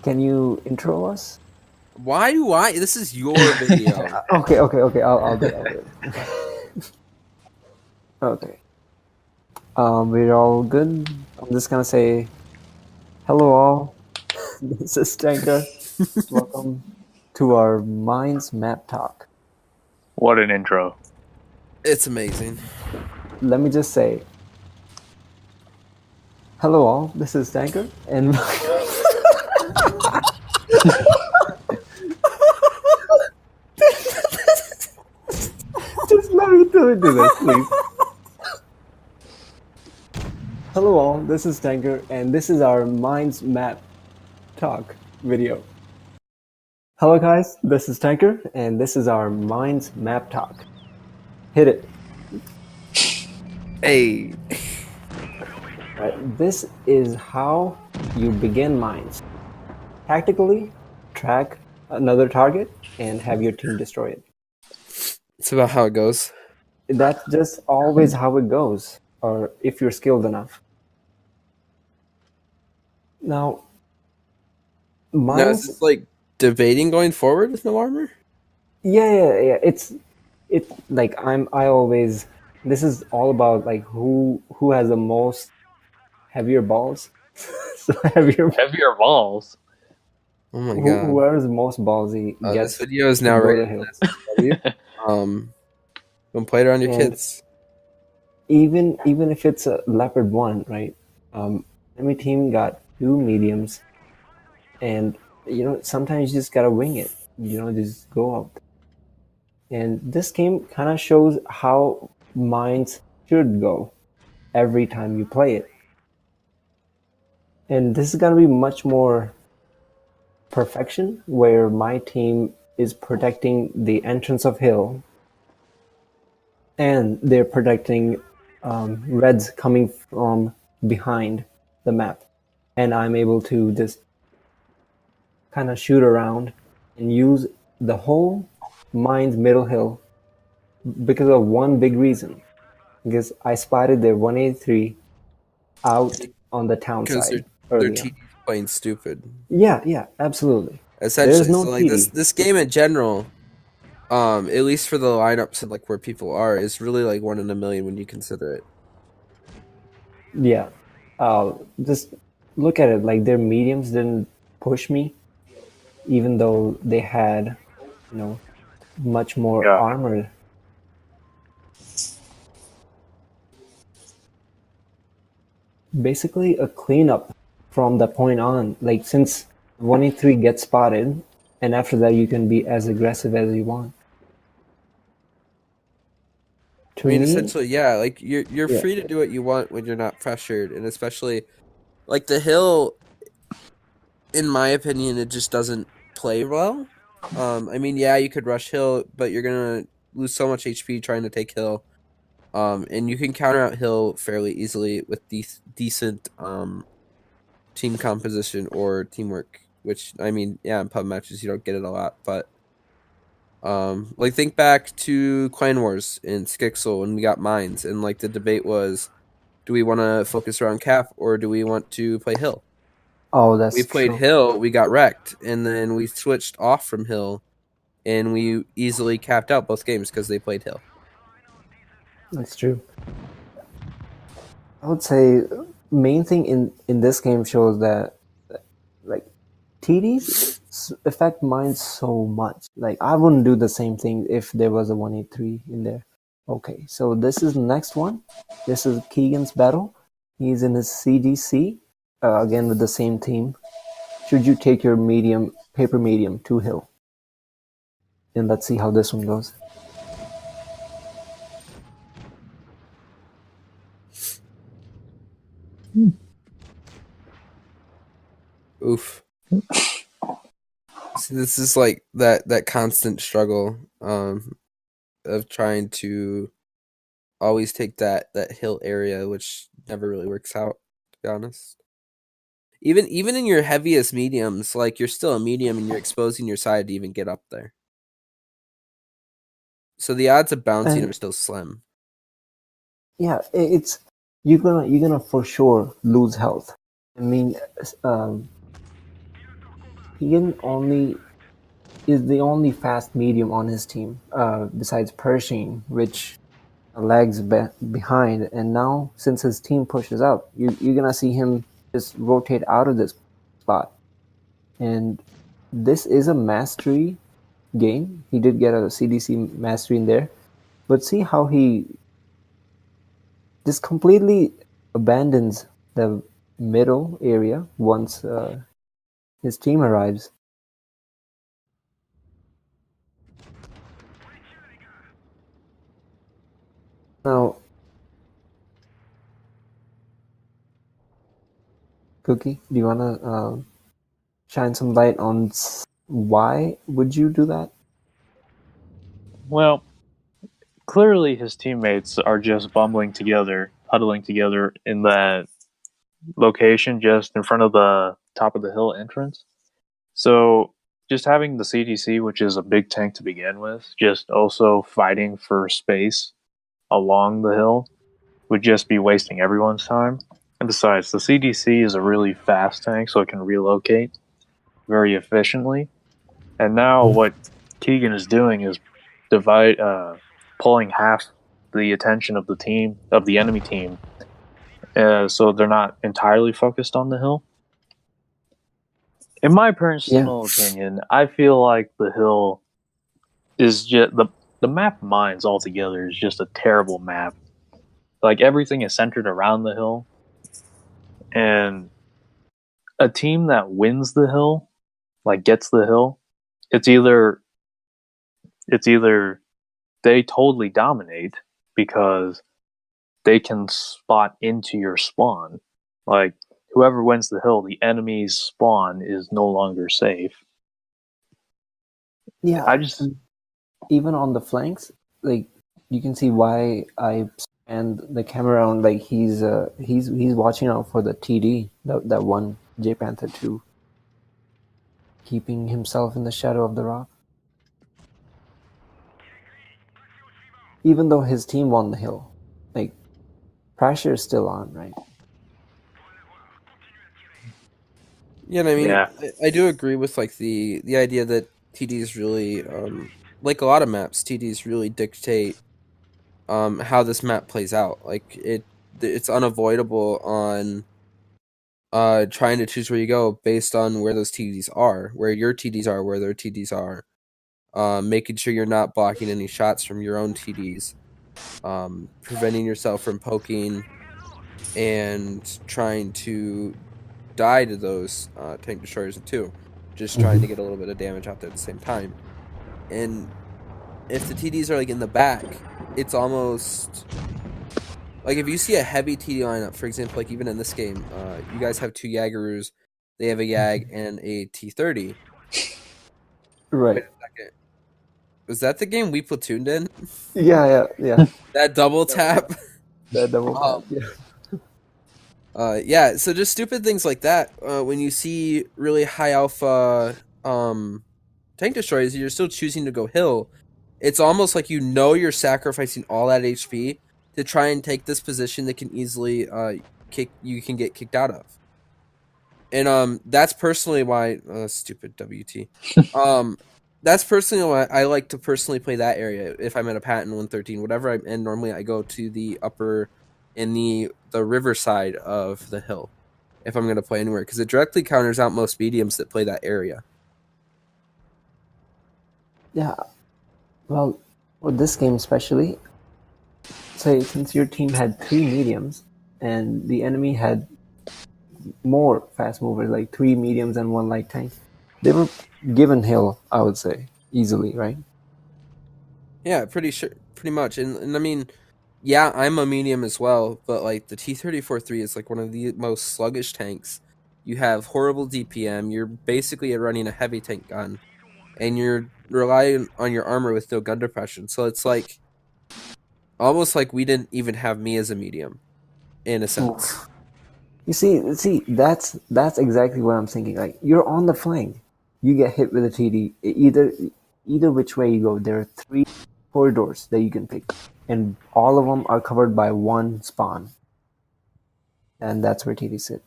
Can you intro us? Why do I? This is your video. Okay. I'll do it. Okay. We're all good. I'm just gonna say hello, all. This is Stanker. Welcome to our Minds Map Talk. What an intro. It's amazing. Let me just say hello, all. This is Stanker, and just let me do this, please. Hello, all. This is Stanker, and this is our Minds Map Talk video. Hello, guys. This is Tanker, and this is our Minds Map Talk. Hit it. Hey, Right. This is how you begin mines. Tactically, track another target and have your team destroy it. it's about how it goes. That's just always how it goes, or if you're skilled enough. Now, Now is mines. this like debating going forward with no armor? Yeah. It's like I always. This is all about like who has the most heavier balls. So heavier. Heavier balls. Oh my god! Whoever's most ballsy This gets video is to now go rated to hill. SW. Don't play it around your And kids. even if it's a leopard one, right? Enemy team got 2 mediums, and sometimes you just gotta wing it. Just go up. And this game kind of shows how mines should go every time you play it. And this is gonna be much more perfection, where my team is protecting the entrance of hill, and they're protecting reds coming from behind the map, and I'm able to just kind of shoot around and use the whole mine's middle hill because of one big reason. Because I spotted their 183 out on the town Because side their early on. TD's playing stupid. Yeah, absolutely. Essentially, There's no so like TD. this game in general, at least for the lineups and like where people are, is really like 1 in a million when you consider it. Yeah. Just look at it. Like their mediums didn't push me, even though they had, much more Yeah. armor. Basically, a cleanup from that point on. Like since 183 gets spotted, and after that you can be as aggressive as you want. I To mean, me, essentially, yeah. Like you're yeah. free to do what you want when you're not pressured, and especially like the hill. In my opinion, it just doesn't play well. I mean, yeah, you could rush hill, but you're gonna lose so much HP trying to take hill. And you can counter out hill fairly easily with decent team composition or teamwork. Which I mean, yeah, in pub matches you don't get it a lot, but like think back to Clan Wars in Skixel when we got mines, and like the debate was, do we want to focus around Cap or do we want to play hill? Oh, We that's played true. hill, we got wrecked, and then we switched off from hill, and we easily capped out both games because they played hill. That's true. I would say main thing in this game shows that like TDs affect mine so much. Like I wouldn't do the same thing if there was a 183 in there. Okay, so this is the next one. This is Keegan's battle. He's in his CDC again with the same team. Should you take your paper medium to hill? And let's see how this one goes. Oof. See, this is like that constant struggle of trying to always take that hill area, which never really works out, to be honest. Even in your heaviest mediums, like you're still a medium and you're exposing your side to even get up there. So the odds of bouncing And are still slim. yeah, it's you're gonna for sure lose health. I mean, um, Keegan only is the only fast medium on his team, besides Pershing, which lags behind. And now, since his team pushes up, you're gonna see him just rotate out of this spot. And this is a mastery game. He did get a CDC mastery in there, but see how he just completely abandons the middle area once his team arrives. Now, Cookie, do you wanna shine some light on why would you do that? Well, clearly his teammates are just bumbling together, huddling together in that location just in front of the top of the hill entrance. So just having the CDC, which is a big tank to begin with, just also fighting for space along the hill would just be wasting everyone's time. And besides, the CDC is a really fast tank, so it can relocate very efficiently. And now what Keegan is doing is pulling half the attention of the team, of the enemy team, so they're not entirely focused on the hill. In my personal opinion, I feel like the hill is just the map mines altogether is just a terrible map. Like everything is centered around the hill, and a team that wins the hill, like gets the hill, it's either they totally dominate because they can spot into your spawn. Like whoever wins the hill, the enemy's spawn is no longer safe. Yeah, I just even on the flanks, like you can see why I and the camera on. Like he's watching out for the TD, that one J Panther 2, keeping himself in the shadow of the rock. Even though his team won the hill, like pressure is still on, right? Yeah, and I mean, yeah. I do agree with like the idea that TDs really, like a lot of maps, TDs really dictate how this map plays out. Like it's unavoidable on trying to choose where you go based on where those TDs are, where your TDs are, where their TDs are. Making sure you're not blocking any shots from your own TDs, preventing yourself from poking and trying to die to those tank destroyers too. Just trying to get a little bit of damage out there at the same time. And if the TDs are like in the back, it's almost like if you see a heavy TD lineup, for example, like even in this game, you guys have two Jaggeroos, they have a Yag and a T30. Right. Wait a second. Was that the game we platooned in? Yeah. That double tap? That double tap. Yeah, so just stupid things like that. When you see really high alpha tank destroyers, you're still choosing to go hill. It's almost like you're sacrificing all that HP to try and take this position that can easily you can get kicked out of. And that's personally why stupid WT. That's personally why I like to personally play that area if I'm at a patent 113, whatever and normally I go to the upper in the river side of the hill if I'm going to play anywhere because it directly counters out most mediums that play that area. Yeah. Well, with this game especially, say since your team had 3 mediums and the enemy had more fast movers, like 3 mediums and 1 light tank, they were given hill, I would say, easily, right? Yeah, pretty much. And I mean, yeah, I'm a medium as well, but like the T-34-3 is like one of the most sluggish tanks. You have horrible DPM. You're basically running a heavy tank gun, and you're relying on your armor with no gun depression. So it's like almost like we didn't even have me as a medium, in a sense. Oof. You see, that's exactly what I'm thinking. Like you're on the flank, you get hit with a TD. Either which way you go, there are 3 corridors that you can pick, and all of them are covered by one spawn, and that's where TD sit.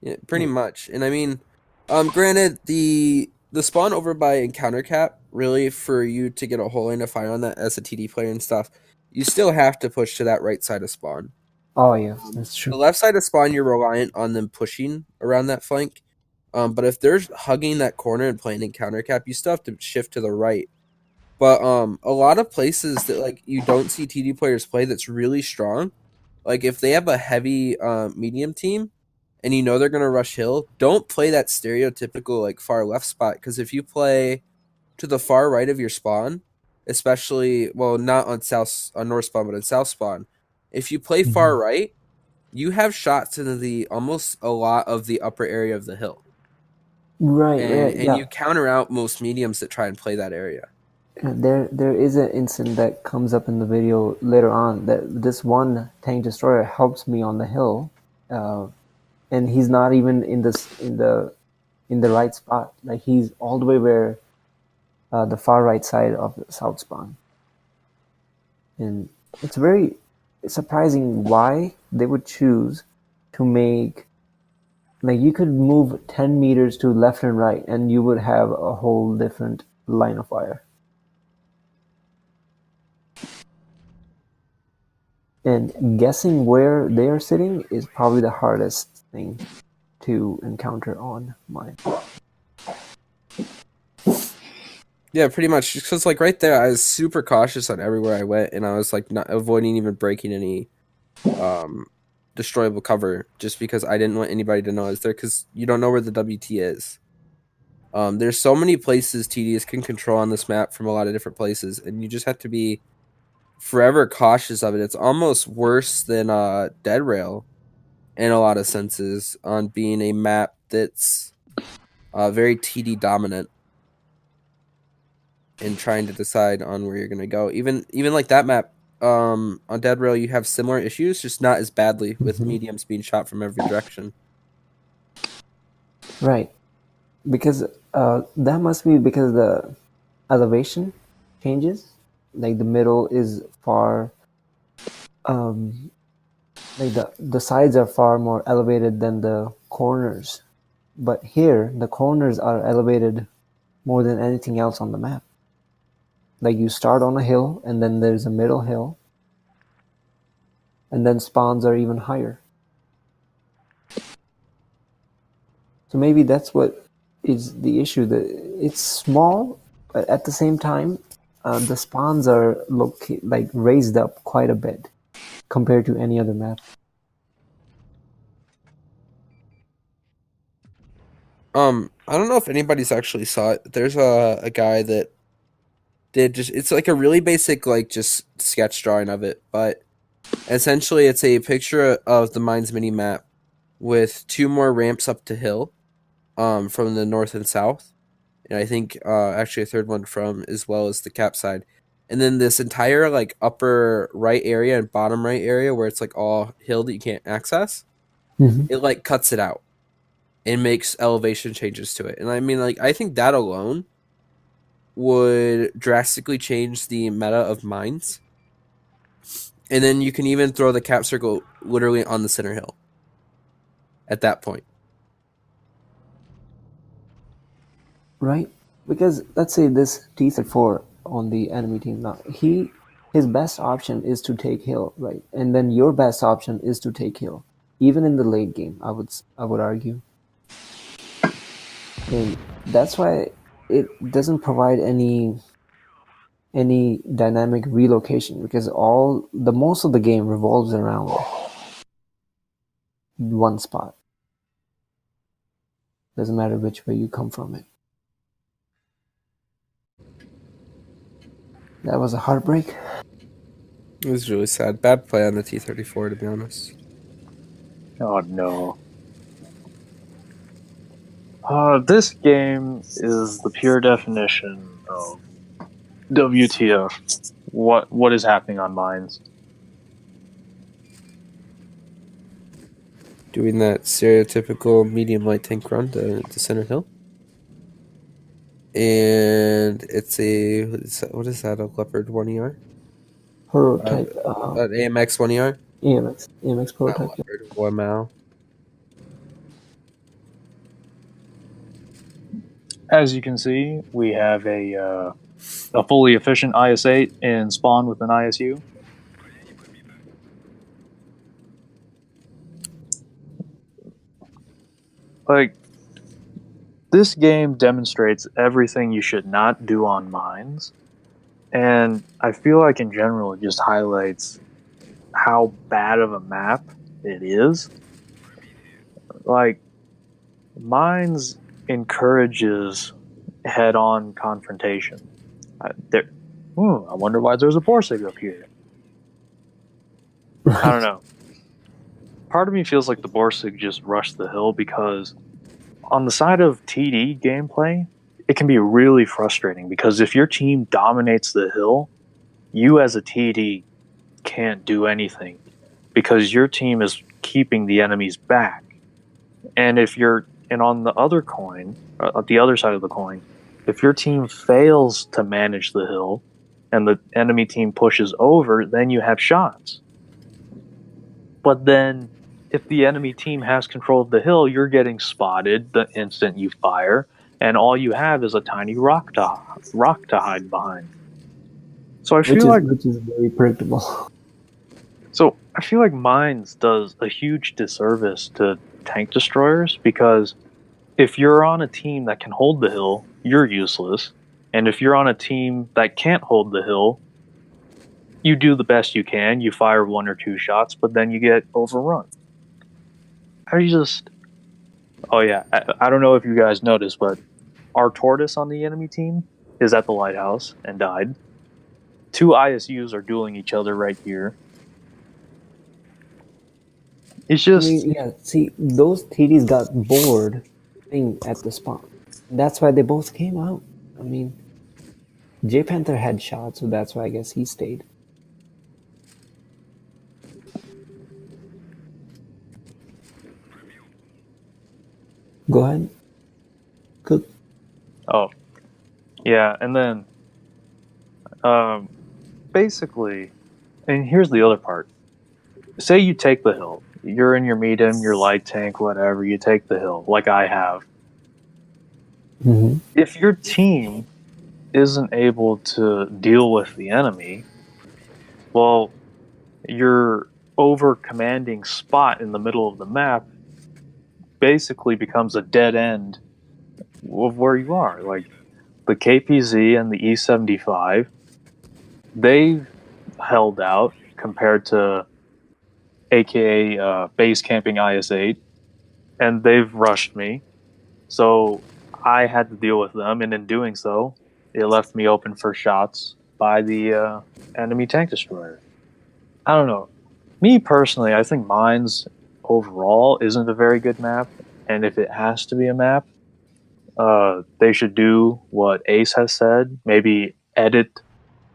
Yeah, pretty much. And I mean, Granted, the spawn over by encounter cap, really, for you to get a whole line of fire on that as a TD player and stuff, you still have to push to that right side of spawn. Oh yeah, that's The true. left side of spawn, you're reliant on them pushing around that flank. But if they're hugging that corner and playing encounter cap, you still have to shift to the right. But a lot of places that like you don't see TD players play that's really strong, like if they have a heavy medium team and you know they're gonna rush hill, don't play that stereotypical like far left spot, because if you play to the far right of your spawn, especially not on north spawn but on south spawn, if you play far right, you have shots into the almost a lot of the upper area of the hill, Right, right, and yeah. you counter out most mediums that try and play that area. There is an incident that comes up in the video later on that this one tank destroyer helps me on the hill, and he's not even in the right spot. Like he's all the way where the far right side of the south spawn, and it's very surprising why they would choose to make, like, you could move 10 meters to left and right and you would have a whole different line of fire. And guessing where they are sitting is probably the hardest thing to encounter on mine. Yeah, pretty much. Because like right there, I was super cautious on everywhere I went, and I was like not avoiding even breaking any destroyable cover, just because I didn't want anybody to know I was there, because you don't know where the WT is. There's so many places TDs can control on this map from a lot of different places, and you just have to be forever cautious of it. It's almost worse than Dead Rail in a lot of senses, on being a map that's very TD dominant and trying to decide on where you're going to go. Even like that map, on Dead Rail, you have similar issues, just not as badly, with mediums being shot from every direction. Right. Because that must be because the elevation changes. Like the middle is far, like the sides are far more elevated than the corners. But here, the corners are elevated more than anything else on the map. Like you start on a hill, and then there's a middle hill, and then spawns are even higher. So maybe that's what is the issue. That it's small, but at the same time, the spawns are raised up quite a bit compared to any other map. I don't know if anybody's actually saw it. There's a guy that did it's like a really basic, like, just sketch drawing of it, but essentially it's a picture of the Mines mini map with 2 more ramps up to hill, from the north and south, and I think actually a third one from as well as the cap side, and then this entire like upper right area and bottom right area where it's like all hill that you can't access. It like cuts it out and makes elevation changes to it. And I mean, like, I think that alone would drastically change the meta of mines. And then you can even throw the cap circle literally on the center hill at that point. Right? Because let's say this T-34 on the enemy team now, his best option is to take hill, right? And then your best option is to take hill, even in the late game. I would argue, and that's why it doesn't provide any dynamic relocation, because most of the game revolves around one spot. Doesn't matter which way you come from it. That was a heartbreak. It was really sad. Bad play on the T-34, to be honest. Oh no. This game is the pure definition of WTF. What is happening on mines? Doing that stereotypical medium light tank run to center hill. And it's what is that? A Leopard 1ER? Prototype. An AMX 1ER? AMX prototype. Leopard 1 Mal. as you can see, we have a fully efficient IS-8 in spawn with an ISU. Like, this game demonstrates everything you should not do on mines, and I feel like in general it just highlights how bad of a map it is. Like, mines encourages head-on confrontation. I wonder why there's a Borsig up here. I don't know. Part of me feels like the Borsig just rushed the hill because on the side of TD gameplay, it can be really frustrating because if your team dominates the hill, you as a TD can't do anything because your team is keeping the enemies back. And on the other coin, the other side of the coin, if your team fails to manage the hill and the enemy team pushes over, then you have shots. But then if the enemy team has control of the hill, you're getting spotted the instant you fire, and all you have is a tiny rock to hide behind. So I feel which is very predictable. So I feel like Mines does a huge disservice to tank destroyers because if you're on a team that can hold the hill, you're useless. And if you're on a team that can't hold the hill, you do the best you can. You fire 1 or 2 shots, but then you get overrun. Oh yeah, I don't know if you guys noticed, but our tortoise on the enemy team is at the lighthouse and died. 2 ISUs are dueling each other right here. It's just. I mean, yeah. See, those TDs got bored being at the spawn. That's why they both came out. I mean, J Panther had shot, so that's why I guess he stayed. Go ahead. Cook. Oh, yeah, and then basically, and here's the other part. Say you take the hill. You're in your medium, your light tank, whatever. You take the hill, like I have. Mm-hmm. If your team isn't able to deal with the enemy, well, your over commanding spot in the middle of the map basically becomes a dead end of where you are. Like the KPZ and the E75, they've held out compared to aka base camping IS-8, and they've rushed me. So I had to deal with them, and in doing so, it left me open for shots by the enemy tank destroyer. I don't know. Me personally, I think Mines overall isn't a very good map, and if it has to be a map, they should do what Ace has said. Maybe edit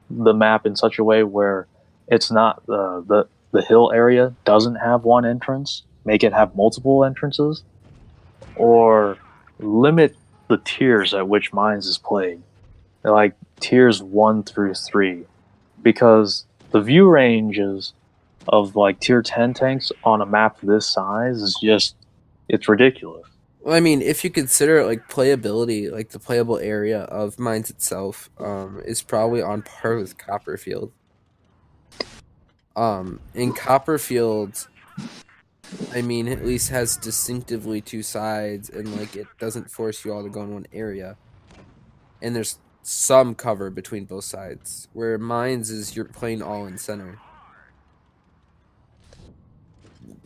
the map in such a way where it's not the hill area doesn't have one entrance. Make it have multiple entrances, or limit the tiers at which Mines is played, like tiers 1 through 3, because the view ranges of like tier 10 tanks on a map this size is just, it's ridiculous. Well, I mean, if you consider it like playability, like the playable area of Mines itself, is probably on par with Copperfield. In Copperfield, I mean, at least has distinctively 2 sides, and like it doesn't force you all to go in one area. And there's some cover between both sides. Where Mines is you're playing all in center.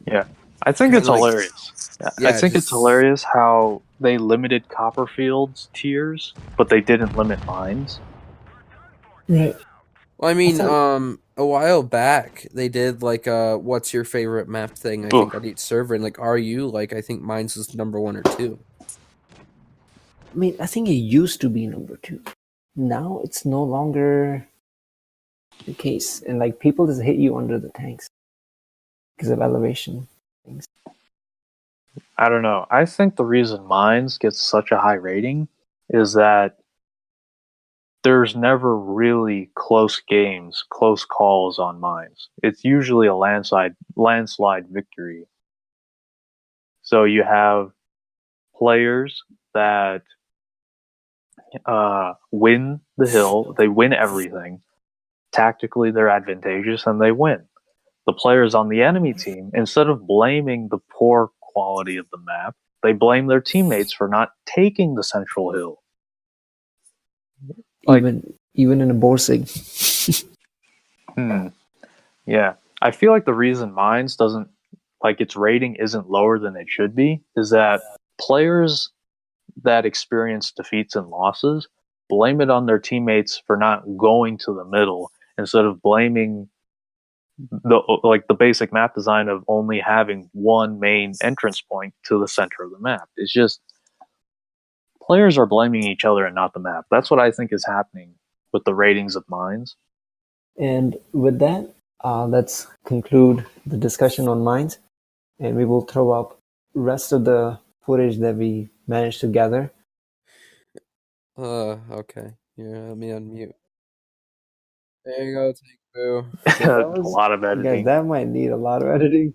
Yeah, I think it's hilarious. I think it's hilarious how they limited Copperfield's tiers, but they didn't limit Mines. Right. Well, I mean, a while back they did like what's your favorite map thing, I think, on each server, and like I think Mines was number 1 or 2. I mean, I think it used to be number 2. Now it's no longer the case, and like people just hit you under the tanks because of elevation things. I don't know. I think the reason Mines gets such a high rating is that there's never really close games, close calls on Mines. It's usually a landslide victory. So you have players that win the hill, they win everything. Tactically, they're advantageous and they win. The players on the enemy team, instead of blaming the poor quality of the map, they blame their teammates for not taking the central hill. Like- even in a Borsig. Yeah. I feel like the reason Mines doesn't, like, its rating isn't lower than it should be is that players that experience defeats and losses blame it on their teammates for not going to the middle instead of blaming the basic map design of only having one main entrance point to the center of the map. It's just players are blaming each other and not the map. That's what I think is happening with the ratings of Mines. And with that, let's conclude the discussion on Mines, and we will throw up rest of the footage that we managed to gather. Okay. Yeah, let me unmute. There you go, Take Boo. So that A was, lot of guys, editing. that might need a lot of editing.